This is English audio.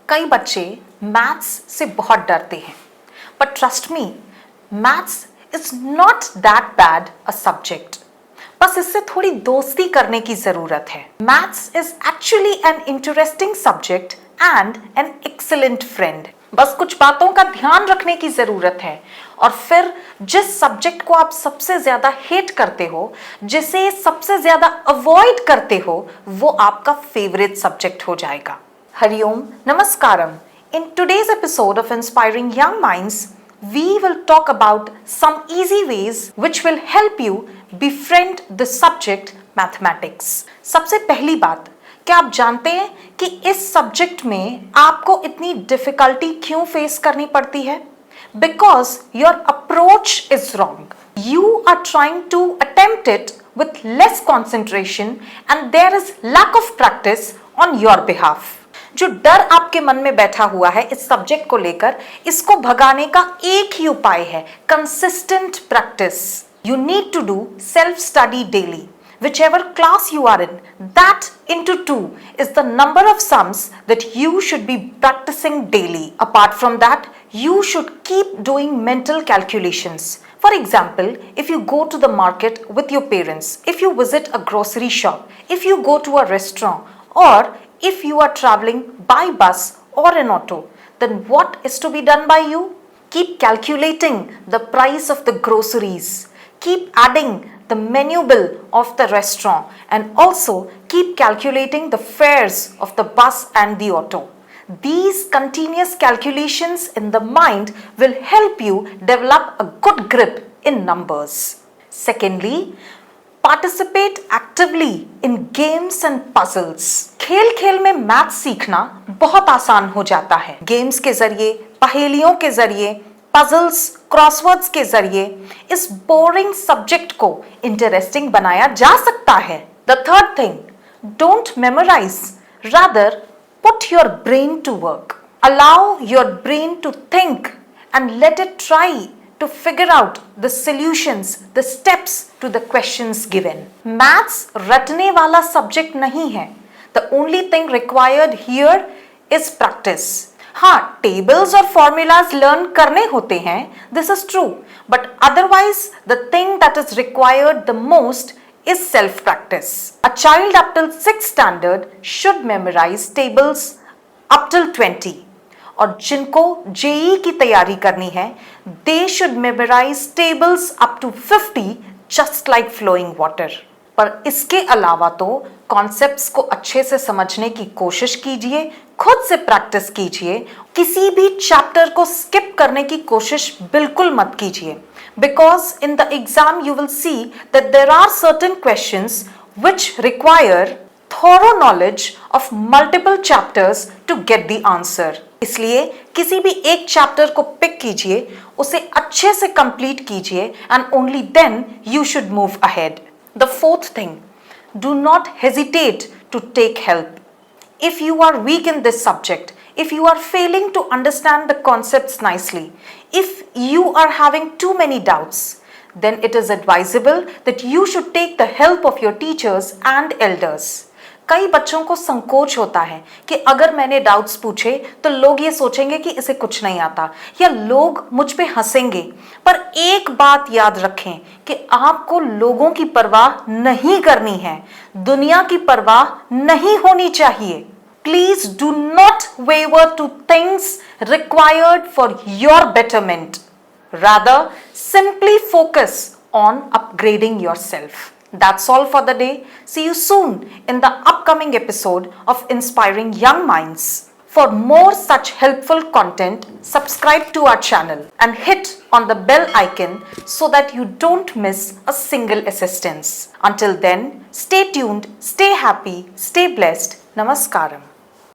कई बच्चे मैथ्स से बहुत डरते हैं, but trust me, maths is not that bad a subject. बस इससे थोड़ी दोस्ती करने की जरूरत है। Maths is actually an interesting subject and an excellent friend. बस कुछ बातों का ध्यान रखने की जरूरत है और फिर जिस सब्जेक्ट को आप सबसे ज्यादा हेट करते हो, जिसे सबसे ज्यादा अवॉइड करते हो, वो आपका फेवरेट सब्जेक्ट हो जाएगा। Hariom, Namaskaram. In today's episode of Inspiring Young Minds, we will talk about some easy ways which will help you befriend the subject mathematics. सबसे पहली बात, क्या आप जानते हैं कि इस सब्जेक्ट में आपको इतनी डिफिकल्टी क्यों फेस करनी पड़ती है? Because your approach is wrong. You are trying to attempt it with less concentration and there is lack of practice on your behalf. जो डर आपके मन में बैठा हुआ है इस सब्जेक्ट को लेकर, इसको भगाने का एक ही उपाय है, consistent practice. You need to do self study daily. Whichever class you are in, that into 2 is the number of sums that you should be practicing daily. Apart from that, you should keep doing mental calculations. For example, if you go to the market with your parents, if you visit a grocery shop, if you go to a restaurant, or if you are traveling by bus or an auto, then what is to be done by you? Keep calculating the price of the groceries. Keep adding the menu bill of the restaurant and also keep calculating the fares of the bus and the auto. These continuous calculations in the mind will help you develop a good grip in numbers. Secondly, participate actively in games and puzzles. खेल खेल में math सीखना बहुत आसान हो जाता है। Games के जरिए, पहेलियों के जरिए, पजल्स, क्रॉसवर्ड्स के जरिए इस बोरिंग सब्जेक्ट को इंटरेस्टिंग बनाया जा सकता है। The third thing, don't memorise, rather put your brain to work. Allow your brain to think and let it try to figure out the solutions, the steps to the questions given. Maths रटने वाला subject नहीं है। The only thing required here is practice. हाँ, tables और formulas learn करने होते हैं, this is true. But otherwise, the thing that is required the most is self-practice. A child up till 6th standard should memorize tables up till 20. और जिनको JEE की तैयारी करनी है, they should memorize tables up to 50 just like flowing water. पर इसके अलावा तो कॉन्सेप्ट्स को अच्छे से समझने की कोशिश कीजिए, खुद से प्रैक्टिस कीजिए, किसी भी चैप्टर को स्किप करने की कोशिश बिल्कुल मत कीजिए। Because in the exam you will see that there are certain questions which require thorough knowledge of multiple chapters to get the answer. इसलिए किसी भी एक चैप्टर को पिक कीजिए, उसे अच्छे से कंप्लीट कीजिए and only then you should move ahead. The fourth thing, do not hesitate to take help. If you are weak in this subject, if you are failing to understand the concepts nicely, if you are having too many doubts, then it is advisable that you should take the help of your teachers and elders. कई बच्चों को संकोच होता है कि अगर मैंने doubts पूछे तो लोग ये सोचेंगे कि इसे कुछ नहीं आता या लोग मुझ पे हंसेंगे। पर एक बात याद रखें कि आपको लोगों की परवाह नहीं करनी है, दुनिया की परवाह नहीं होनी चाहिए। Please do not waver to things required for your betterment, rather simply focus on upgrading yourself. That's all for the day. See you soon in the upcoming episode of Inspiring Young Minds. For more such helpful content, subscribe to our channel and hit on the bell icon so that you don't miss a single assistance. Until then, stay tuned, stay happy, stay blessed. Namaskaram.